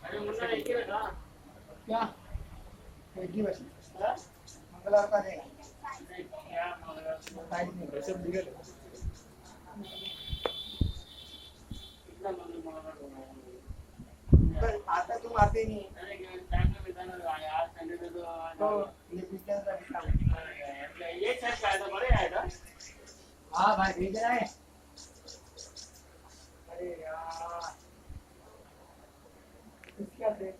अरे मुन्ना एक ही रखा क्या एक ही बस मंगलवार का देगा क्या मंगलवार टाइम नहीं सब बिगड़ कितना मंगलवार पर आता तुम आते नहीं अरे टाइम में बिताना आज संडे तो ये बिजनेस का काम एक साथ आया था बड़े आया था हाँ भाई भेज रहा है अरे यार क्या थे